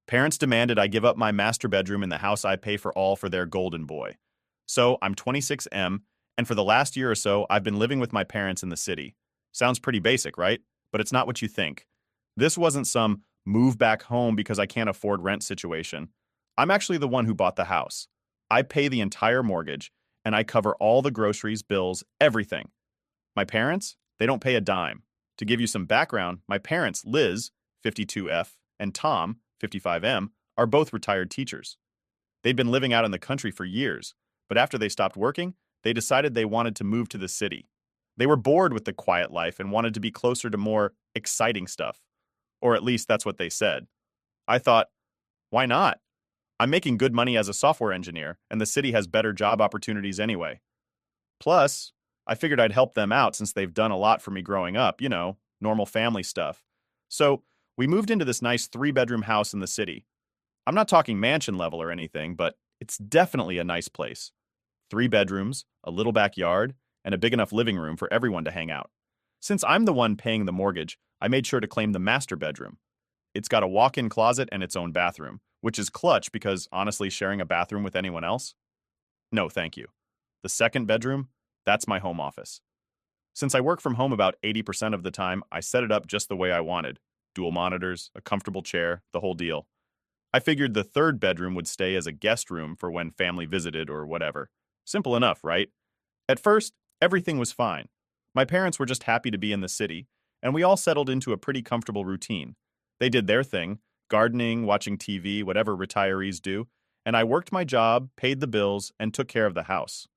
Parents demanded I give up my master bedroom in the house I pay for all for their golden boy. So I'm 26M, and for the last year or so, I've been living with my parents in the city. Sounds pretty basic, right? But it's not what you think. This wasn't some move back home because I can't afford rent situation. I'm actually the one who bought the house. I pay the entire mortgage, and I cover all the groceries, bills, everything. My parents, they don't pay a dime. To give you some background, my parents, Liz, 52F, and Tom, 55M, are both retired teachers. They'd been living out in the country for years, but after they stopped working, they decided they wanted to move to the city. They were bored with the quiet life and wanted to be closer to more exciting stuff. Or at least that's what they said. I thought, why not? I'm making good money as a software engineer, and the city has better job opportunities anyway. Plus, I figured I'd help them out since they've done a lot for me growing up, normal family stuff. So, we moved into this nice 3-bedroom house in the city. I'm not talking mansion level or anything, but it's definitely a nice place. 3 bedrooms, a little backyard, and a big enough living room for everyone to hang out. Since I'm the one paying the mortgage, I made sure to claim the master bedroom. It's got a walk-in closet and its own bathroom, which is clutch because honestly, sharing a bathroom with anyone else? No, thank you. The second bedroom, that's my home office. Since I work from home about 80% of the time, I set it up just the way I wanted. Dual monitors, a comfortable chair, the whole deal. I figured the third bedroom would stay as a guest room for when family visited or whatever. Simple enough, right? At first, everything was fine. My parents were just happy to be in the city, and we all settled into a pretty comfortable routine. They did their thing, gardening, watching TV, whatever retirees do, and I worked my job, paid the bills, and took care of the house.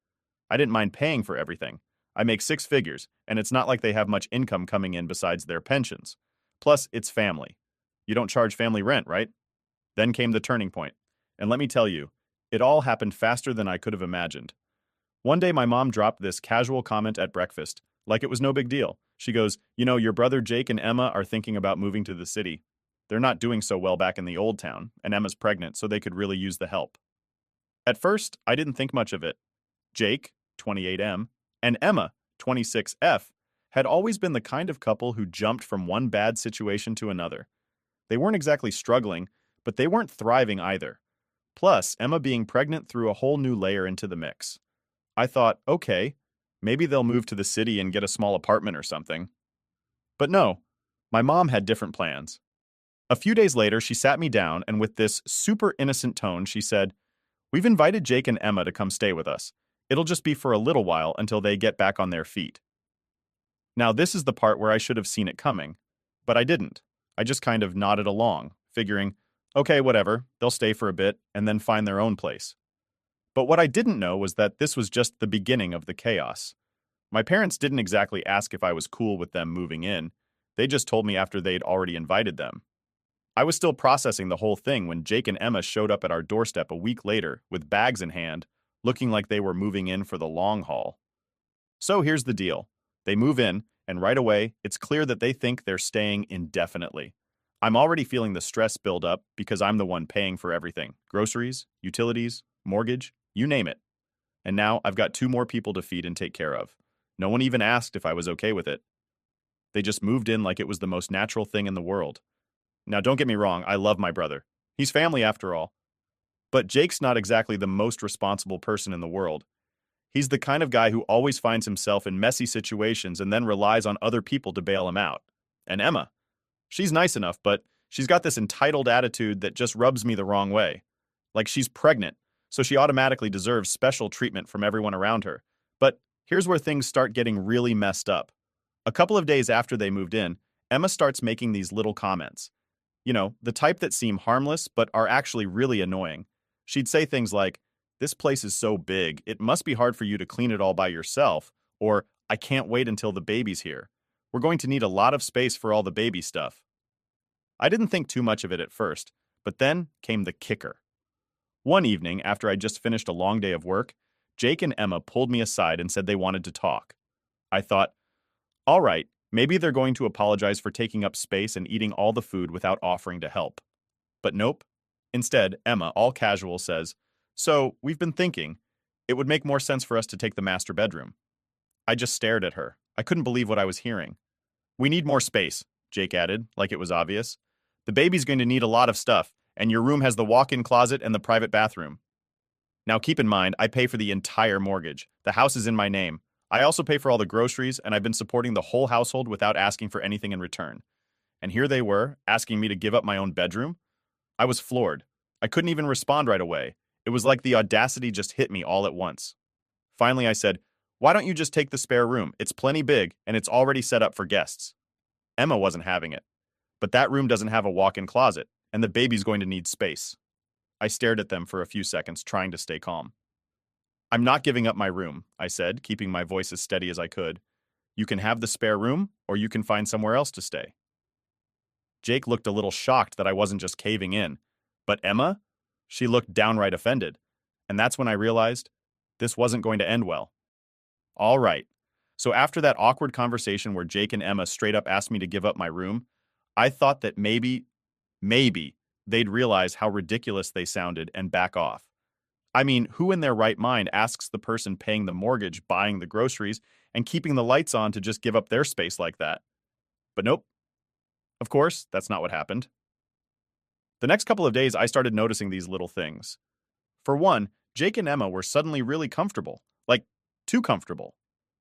I didn't mind paying for everything. I make 6 figures, and it's not like they have much income coming in besides their pensions. Plus, it's family. You don't charge family rent, right? Then came the turning point. And let me tell you, it all happened faster than I could have imagined. One day my mom dropped this casual comment at breakfast, like it was no big deal. She goes, your brother Jake and Emma are thinking about moving to the city. They're not doing so well back in the old town, and Emma's pregnant, so they could really use the help. At first, I didn't think much of it. Jake, 28M, and Emma, 26F, had always been the kind of couple who jumped from one bad situation to another. They weren't exactly struggling, but they weren't thriving either. Plus, Emma being pregnant threw a whole new layer into the mix. I thought, okay, maybe they'll move to the city and get a small apartment or something. But no, my mom had different plans. A few days later, she sat me down and with this super innocent tone, she said, "We've invited Jake and Emma to come stay with us. It'll just be for a little while until they get back on their feet." Now, this is the part where I should have seen it coming, but I didn't. I just kind of nodded along, figuring, okay, whatever, they'll stay for a bit and then find their own place. But what I didn't know was that this was just the beginning of the chaos. My parents didn't exactly ask if I was cool with them moving in. They just told me after they'd already invited them. I was still processing the whole thing when Jake and Emma showed up at our doorstep a week later with bags in hand, looking like they were moving in for the long haul. So here's the deal. They move in, and right away, it's clear that they think they're staying indefinitely. I'm already feeling the stress build up because I'm the one paying for everything. Groceries, utilities, mortgage, you name it. And now I've got 2 more people to feed and take care of. No one even asked if I was okay with it. They just moved in like it was the most natural thing in the world. Now don't get me wrong, I love my brother. He's family after all. But Jake's not exactly the most responsible person in the world. He's the kind of guy who always finds himself in messy situations and then relies on other people to bail him out. And Emma, she's nice enough, but she's got this entitled attitude that just rubs me the wrong way. Like she's pregnant, so she automatically deserves special treatment from everyone around her. But here's where things start getting really messed up. A couple of days after they moved in, Emma starts making these little comments. The type that seem harmless but are actually really annoying. She'd say things like, "This place is so big, it must be hard for you to clean it all by yourself," or "I can't wait until the baby's here. We're going to need a lot of space for all the baby stuff." I didn't think too much of it at first, but then came the kicker. One evening, after I'd just finished a long day of work, Jake and Emma pulled me aside and said they wanted to talk. I thought, all right, maybe they're going to apologize for taking up space and eating all the food without offering to help. But nope. Instead, Emma, all casual, says, "So, we've been thinking, it would make more sense for us to take the master bedroom." I just stared at her. I couldn't believe what I was hearing. "We need more space," Jake added, like it was obvious. "The baby's going to need a lot of stuff, and your room has the walk-in closet and the private bathroom. Now keep in mind, I pay for the entire mortgage. The house is in my name. I also pay for all the groceries, and I've been supporting the whole household without asking for anything in return. And here they were, asking me to give up my own bedroom? I was floored. I couldn't even respond right away. It was like the audacity just hit me all at once. Finally, I said, "Why don't you just take the spare room? It's plenty big, and it's already set up for guests." Emma wasn't having it. "But that room doesn't have a walk-in closet, and the baby's going to need space." I stared at them for a few seconds, trying to stay calm. "I'm not giving up my room," I said, keeping my voice as steady as I could. "You can have the spare room, or you can find somewhere else to stay." Jake looked a little shocked that I wasn't just caving in. But Emma? She looked downright offended. And that's when I realized this wasn't going to end well. All right. So after that awkward conversation where Jake and Emma straight up asked me to give up my room, I thought that maybe they'd realize how ridiculous they sounded and back off. I mean, who in their right mind asks the person paying the mortgage, buying the groceries, and keeping the lights on to just give up their space like that? But nope. Of course, that's not what happened. The next couple of days, I started noticing these little things. For one, Jake and Emma were suddenly really comfortable, like too comfortable.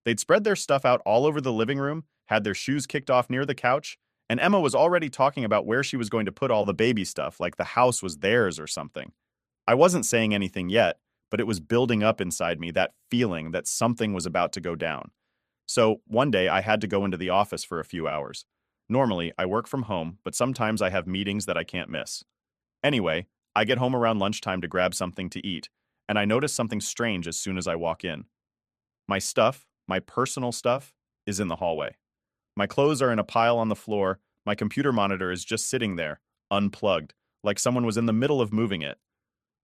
They'd spread their stuff out all over the living room, had their shoes kicked off near the couch, and Emma was already talking about where she was going to put all the baby stuff, like the house was theirs or something. I wasn't saying anything yet, but it was building up inside me, that feeling that something was about to go down. So one day I had to go into the office for a few hours. Normally, I work from home, but sometimes I have meetings that I can't miss. Anyway, I get home around lunchtime to grab something to eat, and I notice something strange as soon as I walk in. My stuff, my personal stuff, is in the hallway. My clothes are in a pile on the floor, my computer monitor is just sitting there, unplugged, like someone was in the middle of moving it.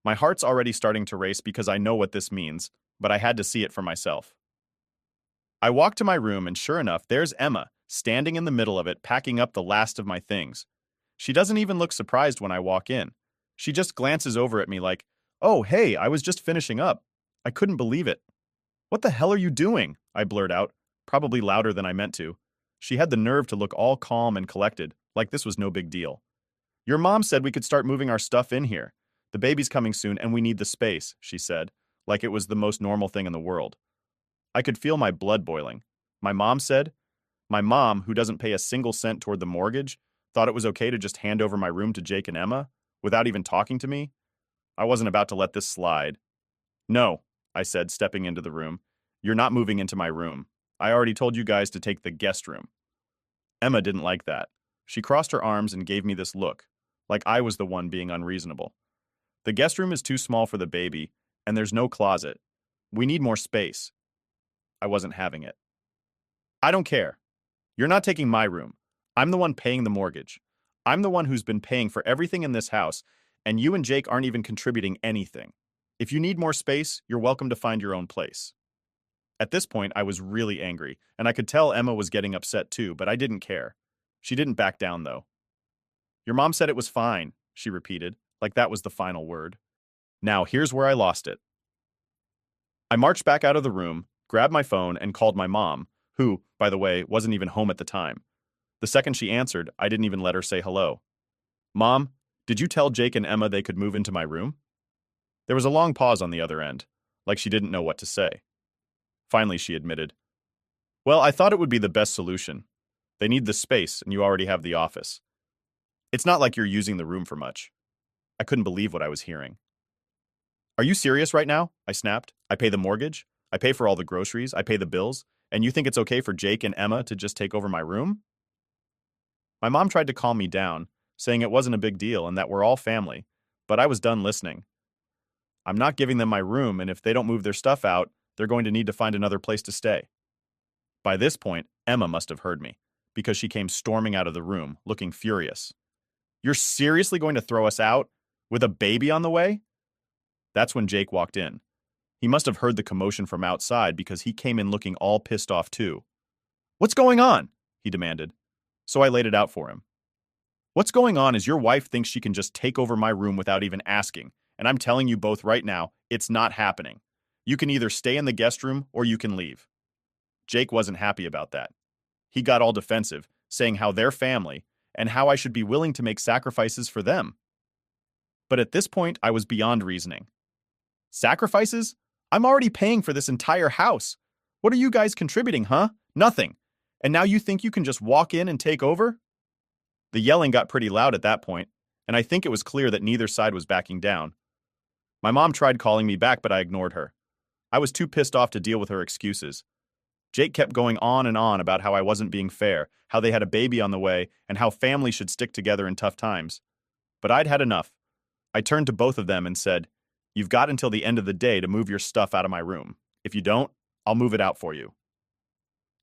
My heart's already starting to race because I know what this means, but I had to see it for myself. I walk to my room and sure enough, there's Emma, standing in the middle of it, packing up the last of my things. She doesn't even look surprised when I walk in. She just glances over at me like, "Oh, hey, I was just finishing up." I couldn't believe it. "What the hell are you doing?" I blurt out, probably louder than I meant to. She had the nerve to look all calm and collected, like this was no big deal. "Your mom said we could start moving our stuff in here. The baby's coming soon and we need the space," she said, like it was the most normal thing in the world. I could feel my blood boiling. My mom said? My mom, who doesn't pay a single cent toward the mortgage, thought it was okay to just hand over my room to Jake and Emma, without even talking to me? I wasn't about to let this slide. "No," I said, stepping into the room. "You're not moving into my room. I already told you guys to take the guest room." Emma didn't like that. She crossed her arms and gave me this look, like I was the one being unreasonable. "The guest room is too small for the baby, and there's no closet. We need more space." I wasn't having it. "I don't care. You're not taking my room. I'm the one paying the mortgage. I'm the one who's been paying for everything in this house, and you and Jake aren't even contributing anything. If you need more space, you're welcome to find your own place." At this point, I was really angry, and I could tell Emma was getting upset too, but I didn't care. She didn't back down, though. "Your mom said it was fine," she repeated, like that was the final word. Now, here's where I lost it. I marched back out of the room, grabbed my phone, and called my mom, who, by the way, wasn't even home at the time. The second she answered, I didn't even let her say hello. "Mom, did you tell Jake and Emma they could move into my room?" There was a long pause on the other end, like she didn't know what to say. Finally, she admitted, "Well, I thought it would be the best solution. They need the space, and you already have the office. It's not like you're using the room for much." I couldn't believe what I was hearing. "Are you serious right now?" I snapped. "I pay the mortgage, I pay for all the groceries, I pay the bills, and you think it's okay for Jake and Emma to just take over my room?" My mom tried to calm me down, saying it wasn't a big deal and that we're all family, but I was done listening. "I'm not giving them my room, and if they don't move their stuff out, they're going to need to find another place to stay." By this point, Emma must have heard me, because she came storming out of the room, looking furious. "You're seriously going to throw us out? With a baby on the way?" That's when Jake walked in. He must have heard the commotion from outside because he came in looking all pissed off too. "What's going on?" he demanded. So I laid it out for him. "What's going on is your wife thinks she can just take over my room without even asking, and I'm telling you both right now, it's not happening. You can either stay in the guest room or you can leave." Jake wasn't happy about that. He got all defensive, saying how they're family and how I should be willing to make sacrifices for them. But at this point, I was beyond reasoning. Sacrifices? I'm already paying for this entire house. What are you guys contributing, huh? Nothing. And now you think you can just walk in and take over? The yelling got pretty loud at that point, and I think it was clear that neither side was backing down. My mom tried calling me back, but I ignored her. I was too pissed off to deal with her excuses. Jake kept going on and on about how I wasn't being fair, how they had a baby on the way, and how families should stick together in tough times. But I'd had enough. I turned to both of them and said, "You've got until the end of the day to move your stuff out of my room. If you don't, I'll move it out for you."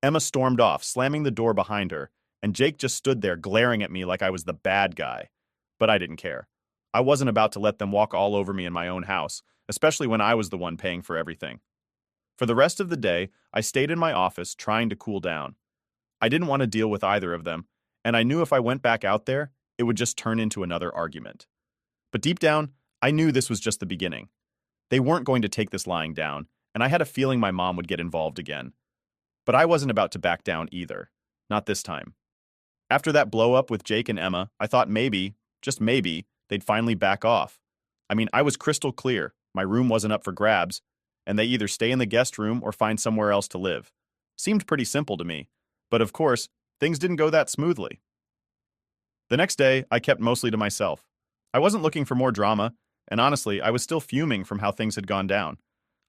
Emma stormed off, slamming the door behind her, and Jake just stood there glaring at me like I was the bad guy. But I didn't care. I wasn't about to let them walk all over me in my own house, especially when I was the one paying for everything. For the rest of the day, I stayed in my office trying to cool down. I didn't want to deal with either of them, and I knew if I went back out there, it would just turn into another argument. But deep down, I knew this was just the beginning. They weren't going to take this lying down, and I had a feeling my mom would get involved again. But I wasn't about to back down either. Not this time. After that blow-up with Jake and Emma, I thought maybe, just maybe, they'd finally back off. I mean, I was crystal clear. My room wasn't up for grabs, and they either stay in the guest room or find somewhere else to live. Seemed pretty simple to me. But of course, things didn't go that smoothly. The next day, I kept mostly to myself. I wasn't looking for more drama, and honestly, I was still fuming from how things had gone down.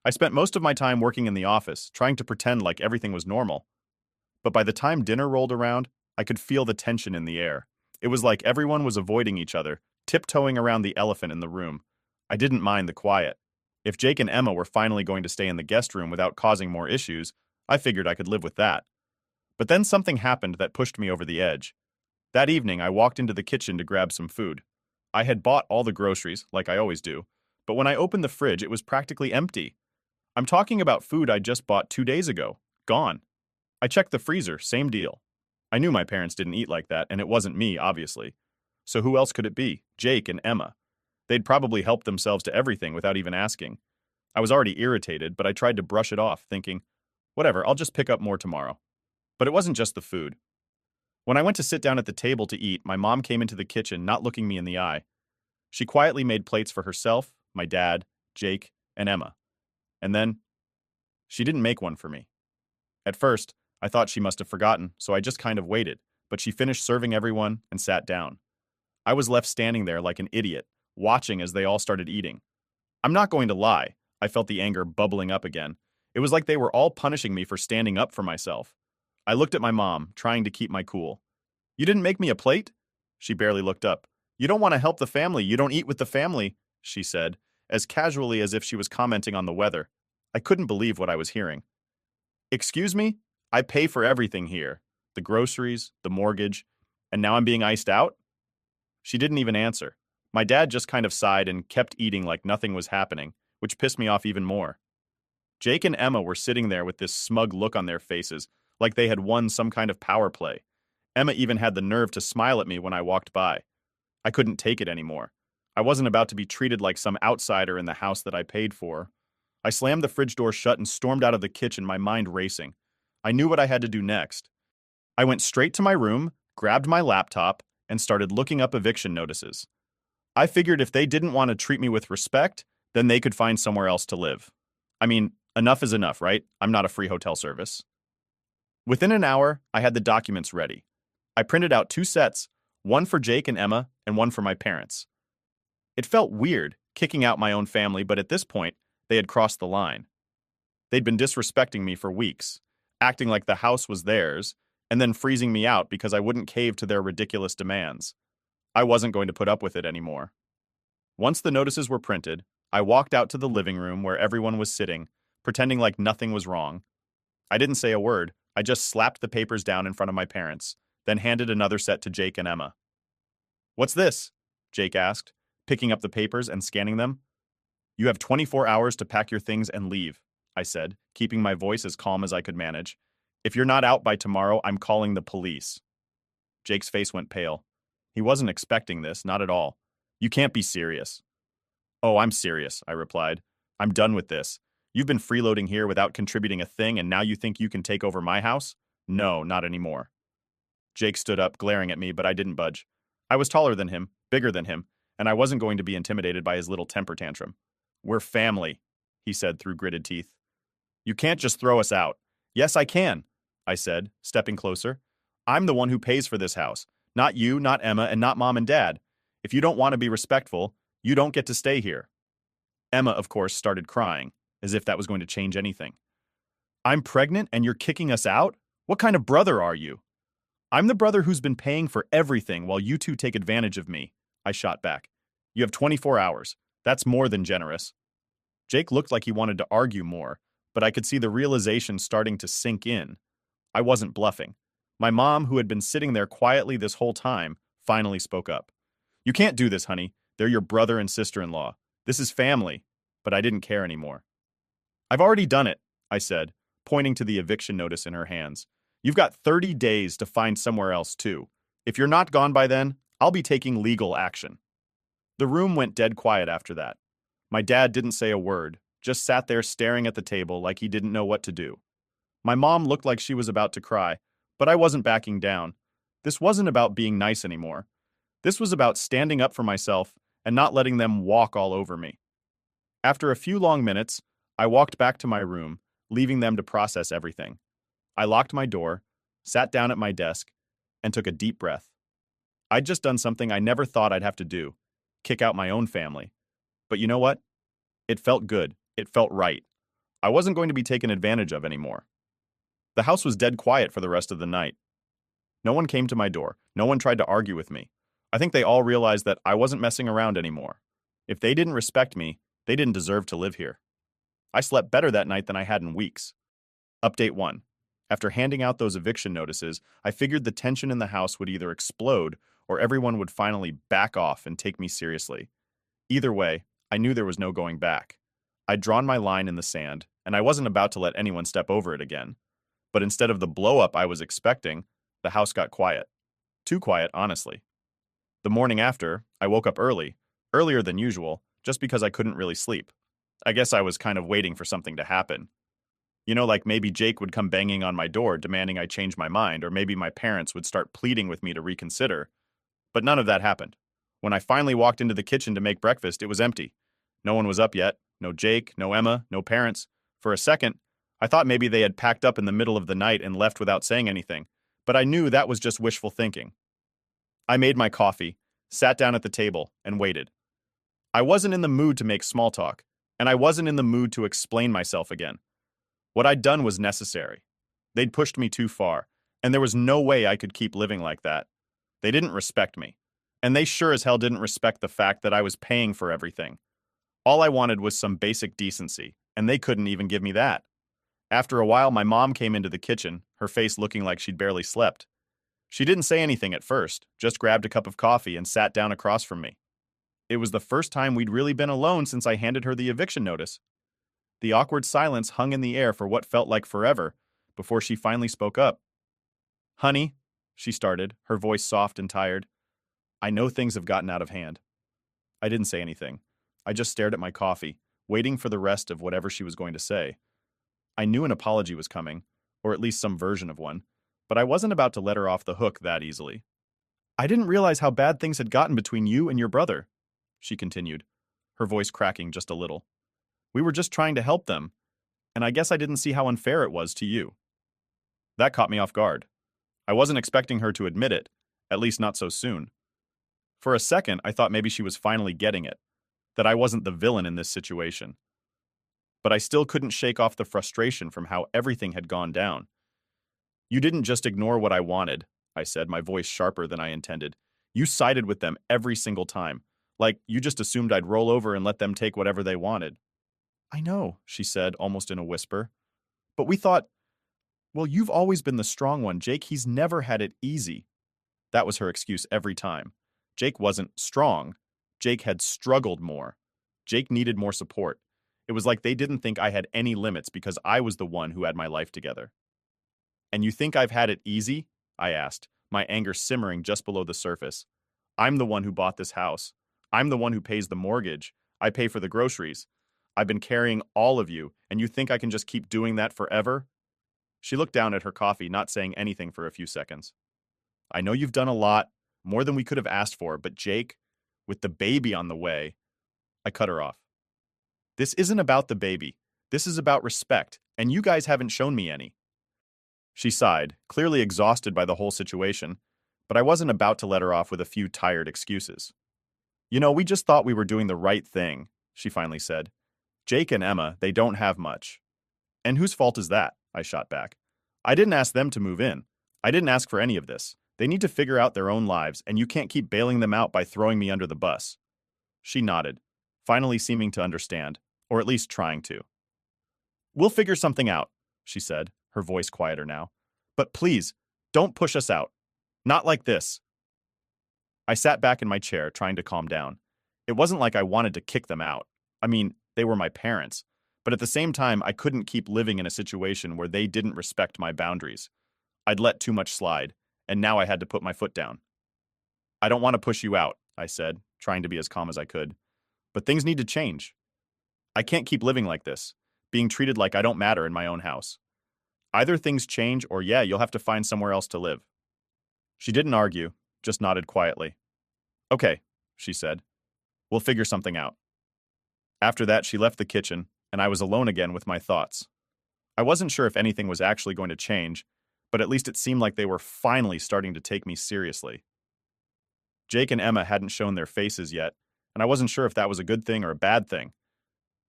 I spent most of my time working in the office, trying to pretend like everything was normal. But by the time dinner rolled around, I could feel the tension in the air. It was like everyone was avoiding each other, tiptoeing around the elephant in the room. I didn't mind the quiet. If Jake and Emma were finally going to stay in the guest room without causing more issues, I figured I could live with that. But then something happened that pushed me over the edge. That evening, I walked into the kitchen to grab some food. I had bought all the groceries, like I always do, but when I opened the fridge, it was practically empty. I'm talking about food I just bought 2 days ago. Gone. I checked the freezer, same deal. I knew my parents didn't eat like that, and it wasn't me, obviously. So who else could it be? Jake and Emma. They'd probably helped themselves to everything without even asking. I was already irritated, but I tried to brush it off, thinking, whatever, I'll just pick up more tomorrow. But it wasn't just the food. When I went to sit down at the table to eat, my mom came into the kitchen, not looking me in the eye. She quietly made plates for herself, my dad, Jake, and Emma. And then, she didn't make one for me. At first, I thought she must have forgotten, so I just kind of waited, but she finished serving everyone and sat down. I was left standing there like an idiot, watching as they all started eating. I'm not going to lie, I felt the anger bubbling up again. It was like they were all punishing me for standing up for myself. I looked at my mom, trying to keep my cool. "You didn't make me a plate?" She barely looked up. "You don't want to help the family, you don't eat with the family," she said, as casually as if she was commenting on the weather. I couldn't believe what I was hearing. "Excuse me? I pay for everything here. The groceries, the mortgage, and now I'm being iced out?" She didn't even answer. My dad just kind of sighed and kept eating like nothing was happening, which pissed me off even more. Jake and Emma were sitting there with this smug look on their faces, like they had won some kind of power play. Emma even had the nerve to smile at me when I walked by. I couldn't take it anymore. I wasn't about to be treated like some outsider in the house that I paid for. I slammed the fridge door shut and stormed out of the kitchen, my mind racing. I knew what I had to do next. I went straight to my room, grabbed my laptop, and started looking up eviction notices. I figured if they didn't want to treat me with respect, then they could find somewhere else to live. I mean, enough is enough, right? I'm not a free hotel service. Within an hour, I had the documents ready. I printed out 2 sets, one for Jake and Emma and one for my parents. It felt weird, kicking out my own family, but at this point, they had crossed the line. They'd been disrespecting me for weeks, acting like the house was theirs, and then freezing me out because I wouldn't cave to their ridiculous demands. I wasn't going to put up with it anymore. Once the notices were printed, I walked out to the living room where everyone was sitting, pretending like nothing was wrong. I didn't say a word, I just slapped the papers down in front of my parents, then handed another set to Jake and Emma. "What's this?" Jake asked, picking up the papers and scanning them. "You have 24 hours to pack your things and leave," I said, keeping my voice as calm as I could manage. "If you're not out by tomorrow, I'm calling the police." Jake's face went pale. He wasn't expecting this, not at all. "You can't be serious." "Oh, I'm serious," I replied. "I'm done with this. You've been freeloading here without contributing a thing, and now you think you can take over my house? No, not anymore." Jake stood up, glaring at me, but I didn't budge. I was taller than him, bigger than him, and I wasn't going to be intimidated by his little temper tantrum. "We're family," he said through gritted teeth. "You can't just throw us out." "Yes, I can," I said, stepping closer. "I'm the one who pays for this house. Not you, not Emma, and not Mom and Dad. If you don't want to be respectful, you don't get to stay here." Emma, of course, started crying, as if that was going to change anything. "I'm pregnant and you're kicking us out? What kind of brother are you?" "I'm the brother who's been paying for everything while you two take advantage of me," I shot back. "You have 24 hours. That's more than generous." Jake looked like he wanted to argue more, but I could see the realization starting to sink in. I wasn't bluffing. My mom, who had been sitting there quietly this whole time, finally spoke up. "You can't do this, honey. They're your brother and sister-in-law. This is family." But I didn't care anymore. "I've already done it," I said, pointing to the eviction notice in her hands. "You've got 30 days to find somewhere else, too. If you're not gone by then, I'll be taking legal action." The room went dead quiet after that. My dad didn't say a word, just sat there staring at the table like he didn't know what to do. My mom looked like she was about to cry, but I wasn't backing down. This wasn't about being nice anymore. This was about standing up for myself and not letting them walk all over me. After a few long minutes, I walked back to my room, leaving them to process everything. I locked my door, sat down at my desk, and took a deep breath. I'd just done something I never thought I'd have to do, kick out my own family. But you know what? It felt good. It felt right. I wasn't going to be taken advantage of anymore. The house was dead quiet for the rest of the night. No one came to my door. No one tried to argue with me. I think they all realized that I wasn't messing around anymore. If they didn't respect me, they didn't deserve to live here. I slept better that night than I had in weeks. Update 1. After handing out those eviction notices, I figured the tension in the house would either explode or everyone would finally back off and take me seriously. Either way, I knew there was no going back. I'd drawn my line in the sand, and I wasn't about to let anyone step over it again. But instead of the blow-up I was expecting, the house got quiet. Too quiet, honestly. The morning after, I woke up early, earlier than usual, just because I couldn't really sleep. I guess I was kind of waiting for something to happen. You know, like maybe Jake would come banging on my door demanding I change my mind, or maybe my parents would start pleading with me to reconsider. But none of that happened. When I finally walked into the kitchen to make breakfast, it was empty. No one was up yet. No Jake, no Emma, no parents. For a second, I thought maybe they had packed up in the middle of the night and left without saying anything, but I knew that was just wishful thinking. I made my coffee, sat down at the table, and waited. I wasn't in the mood to make small talk, and I wasn't in the mood to explain myself again. What I'd done was necessary. They'd pushed me too far, and there was no way I could keep living like that. They didn't respect me, and they sure as hell didn't respect the fact that I was paying for everything. All I wanted was some basic decency, and they couldn't even give me that. After a while, my mom came into the kitchen, her face looking like she'd barely slept. She didn't say anything at first, just grabbed a cup of coffee and sat down across from me. It was the first time we'd really been alone since I handed her the eviction notice. The awkward silence hung in the air for what felt like forever, before she finally spoke up. "Honey," she started, her voice soft and tired, "I know things have gotten out of hand." I didn't say anything. I just stared at my coffee, waiting for the rest of whatever she was going to say. I knew an apology was coming, or at least some version of one, but I wasn't about to let her off the hook that easily. "I didn't realize how bad things had gotten between you and your brother," she continued, her voice cracking just a little. "We were just trying to help them, and I guess I didn't see how unfair it was to you." That caught me off guard. I wasn't expecting her to admit it, at least not so soon. For a second, I thought maybe she was finally getting it, that I wasn't the villain in this situation. But I still couldn't shake off the frustration from how everything had gone down. "You didn't just ignore what I wanted," I said, my voice sharper than I intended. "You sided with them every single time. Like, you just assumed I'd roll over and let them take whatever they wanted." "I know," she said, almost in a whisper. "But we thought, well, you've always been the strong one, Jake. He's never had it easy." That was her excuse every time. Jake wasn't strong. Jake had struggled more. Jake needed more support. It was like they didn't think I had any limits because I was the one who had my life together. "And you think I've had it easy?" I asked, my anger simmering just below the surface. "I'm the one who bought this house. I'm the one who pays the mortgage. I pay for the groceries. I've been carrying all of you, and you think I can just keep doing that forever?" She looked down at her coffee, not saying anything for a few seconds. "I know you've done a lot, more than we could have asked for, but Jake, with the baby on the way. I cut her off. This isn't about the baby. This is about respect, and you guys haven't shown me any. She sighed, clearly exhausted by the whole situation, but I wasn't about to let her off with a few tired excuses. We just thought we were doing the right thing, she finally said. Jake and Emma, they don't have much. And whose fault is that? I shot back. I didn't ask them to move in. I didn't ask for any of this. They need to figure out their own lives, and you can't keep bailing them out by throwing me under the bus. She nodded, finally seeming to understand, or at least trying to. We'll figure something out, she said, her voice quieter now. But please, don't push us out. Not like this. I sat back in my chair, trying to calm down. It wasn't like I wanted to kick them out. I mean, they were my parents. But at the same time, I couldn't keep living in a situation where they didn't respect my boundaries. I'd let too much slide, and now I had to put my foot down. I don't want to push you out, I said, trying to be as calm as I could. But things need to change. I can't keep living like this, being treated like I don't matter in my own house. Either things change or yeah, you'll have to find somewhere else to live. She didn't argue, just nodded quietly. Okay, she said. We'll figure something out. After that, she left the kitchen, and I was alone again with my thoughts. I wasn't sure if anything was actually going to change, but at least it seemed like they were finally starting to take me seriously. Jake and Emma hadn't shown their faces yet, and I wasn't sure if that was a good thing or a bad thing.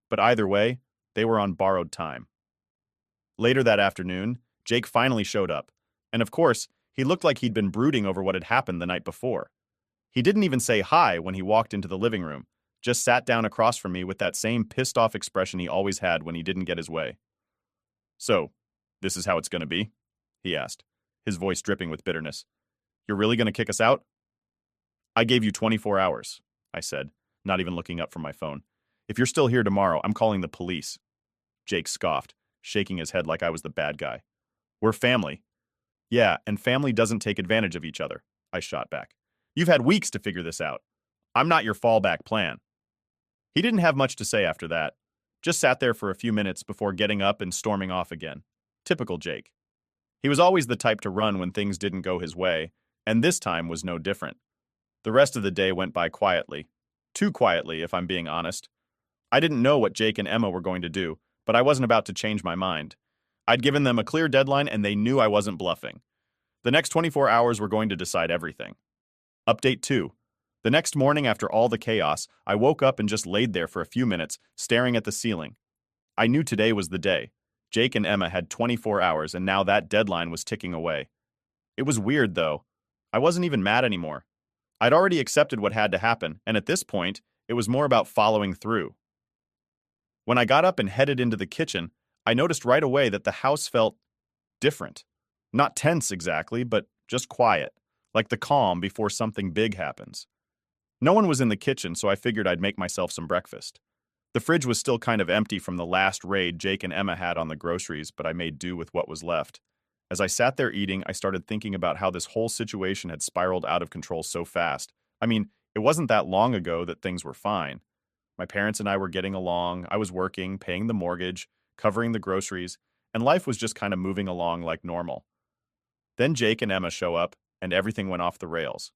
But either way, they were on borrowed time. Later that afternoon, Jake finally showed up, and of course, he looked like he'd been brooding over what had happened the night before. He didn't even say hi when he walked into the living room, just sat down across from me with that same pissed-off expression he always had when he didn't get his way. So, this is how it's going to be? He asked, his voice dripping with bitterness. You're really going to kick us out? I gave you 24 hours, I said, not even looking up from my phone. If you're still here tomorrow, I'm calling the police. Jake scoffed, shaking his head like I was the bad guy. We're family. Yeah, and family doesn't take advantage of each other, I shot back. You've had weeks to figure this out. I'm not your fallback plan. He didn't have much to say after that, just sat there for a few minutes before getting up and storming off again. Typical Jake. He was always the type to run when things didn't go his way, and this time was no different. The rest of the day went by quietly. Too quietly, if I'm being honest. I didn't know what Jake and Emma were going to do, but I wasn't about to change my mind. I'd given them a clear deadline, and they knew I wasn't bluffing. The next 24 hours were going to decide everything. Update 2. The next morning after all the chaos, I woke up and just laid there for a few minutes, staring at the ceiling. I knew today was the day. Jake and Emma had 24 hours, and now that deadline was ticking away. It was weird, though. I wasn't even mad anymore. I'd already accepted what had to happen, and at this point, it was more about following through. When I got up and headed into the kitchen, I noticed right away that the house felt different. Not tense exactly, but just quiet, like the calm before something big happens. No one was in the kitchen, so I figured I'd make myself some breakfast. The fridge was still kind of empty from the last raid Jake and Emma had on the groceries, but I made do with what was left. As I sat there eating, I started thinking about how this whole situation had spiraled out of control so fast. I mean, it wasn't that long ago that things were fine. My parents and I were getting along, I was working, paying the mortgage, covering the groceries, and life was just kind of moving along like normal. Then Jake and Emma show up, and everything went off the rails.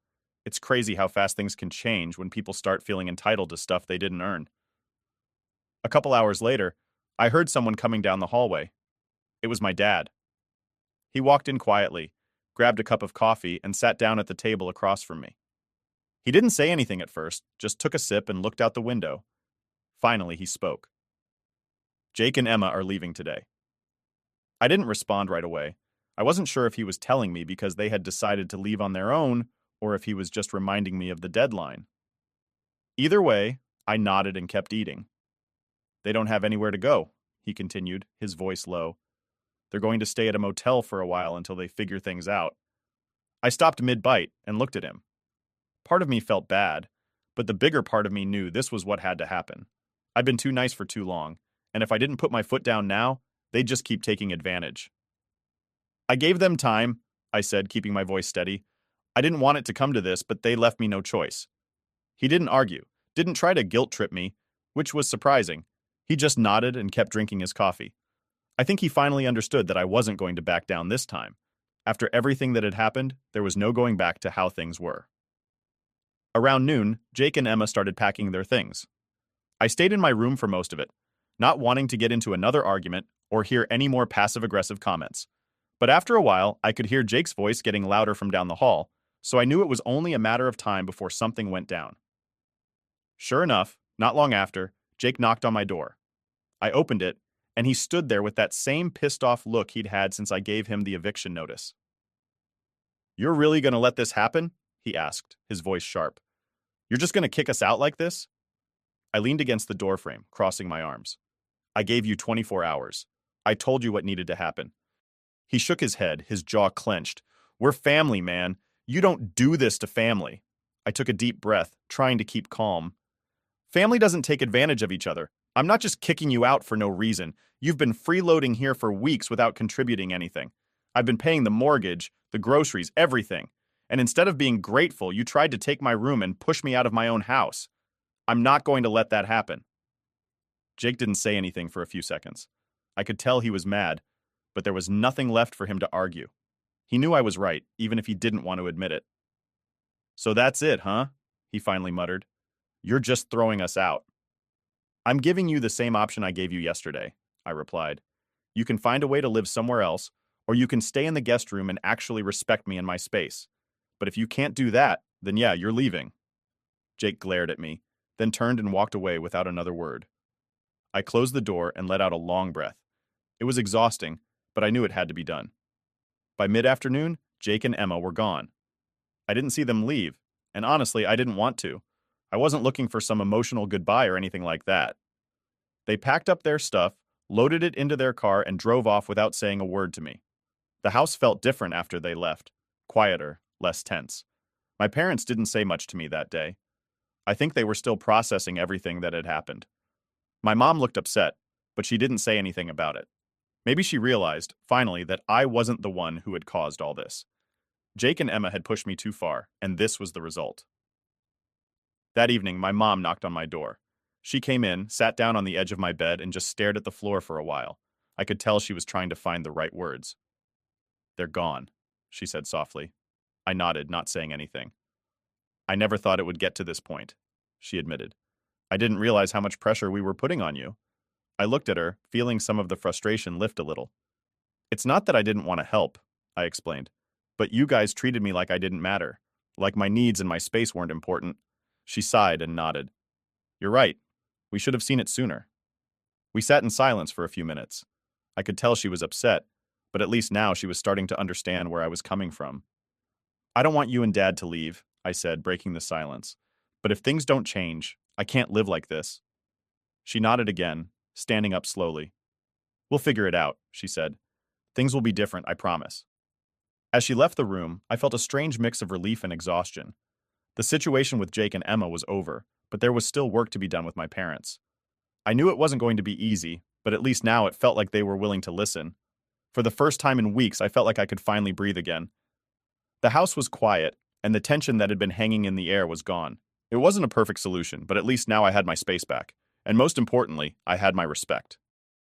It's crazy how fast things can change when people start feeling entitled to stuff they didn't earn. A couple hours later, I heard someone coming down the hallway. It was my dad. He walked in quietly, grabbed a cup of coffee, and sat down at the table across from me. He didn't say anything at first, just took a sip and looked out the window. Finally, he spoke. Jake and Emma are leaving today. I didn't respond right away. I wasn't sure if he was telling me because they had decided to leave on their own or if he was just reminding me of the deadline. Either way, I nodded and kept eating. They don't have anywhere to go, he continued, his voice low. They're going to stay at a motel for a while until they figure things out. I stopped mid-bite and looked at him. Part of me felt bad, but the bigger part of me knew this was what had to happen. I'd been too nice for too long, and if I didn't put my foot down now, they'd just keep taking advantage. I gave them time, I said, keeping my voice steady. I didn't want it to come to this, but they left me no choice. He didn't argue, didn't try to guilt-trip me, which was surprising. He just nodded and kept drinking his coffee. I think he finally understood that I wasn't going to back down this time. After everything that had happened, there was no going back to how things were. Around noon, Jake and Emma started packing their things. I stayed in my room for most of it, not wanting to get into another argument or hear any more passive-aggressive comments. But after a while, I could hear Jake's voice getting louder from down the hall, so I knew it was only a matter of time before something went down. Sure enough, not long after, Jake knocked on my door. I opened it, and he stood there with that same pissed-off look he'd had since I gave him the eviction notice. "You're really gonna let this happen?" he asked, his voice sharp. "You're just gonna kick us out like this?" I leaned against the doorframe, crossing my arms. "I gave you 24 hours. I told you what needed to happen." He shook his head, his jaw clenched. "We're family, man. You don't do this to family." I took a deep breath, trying to keep calm. "Family doesn't take advantage of each other. I'm not just kicking you out for no reason. You've been freeloading here for weeks without contributing anything. I've been paying the mortgage, the groceries, everything. And instead of being grateful, you tried to take my room and push me out of my own house. I'm not going to let that happen." Jake didn't say anything for a few seconds. I could tell he was mad, but there was nothing left for him to argue. He knew I was right, even if he didn't want to admit it. "So that's it, huh?" he finally muttered. "You're just throwing us out." "I'm giving you the same option I gave you yesterday," I replied. "You can find a way to live somewhere else, or you can stay in the guest room and actually respect me and my space. But if you can't do that, then yeah, you're leaving." Jake glared at me, then turned and walked away without another word. I closed the door and let out a long breath. It was exhausting, but I knew it had to be done. By mid-afternoon, Jake and Emma were gone. I didn't see them leave, and honestly, I didn't want to. I wasn't looking for some emotional goodbye or anything like that. They packed up their stuff, loaded it into their car, and drove off without saying a word to me. The house felt different after they left, quieter, less tense. My parents didn't say much to me that day. I think they were still processing everything that had happened. My mom looked upset, but she didn't say anything about it. Maybe she realized, finally, that I wasn't the one who had caused all this. Jake and Emma had pushed me too far, and this was the result. That evening, my mom knocked on my door. She came in, sat down on the edge of my bed, and just stared at the floor for a while. I could tell she was trying to find the right words. "They're gone," she said softly. I nodded, not saying anything. "I never thought it would get to this point," she admitted. "I didn't realize how much pressure we were putting on you." I looked at her, feeling some of the frustration lift a little. "It's not that I didn't want to help," I explained, "but you guys treated me like I didn't matter, like my needs and my space weren't important." She sighed and nodded. "You're right. We should have seen it sooner." We sat in silence for a few minutes. I could tell she was upset, but at least now she was starting to understand where I was coming from. "I don't want you and Dad to leave," I said, breaking the silence. "But if things don't change, I can't live like this." She nodded again, standing up slowly. "We'll figure it out," she said. "Things will be different, I promise." As she left the room, I felt a strange mix of relief and exhaustion. The situation with Jake and Emma was over, but there was still work to be done with my parents. I knew it wasn't going to be easy, but at least now it felt like they were willing to listen. For the first time in weeks, I felt like I could finally breathe again. The house was quiet, and the tension that had been hanging in the air was gone. It wasn't a perfect solution, but at least now I had my space back. And most importantly, I had my respect.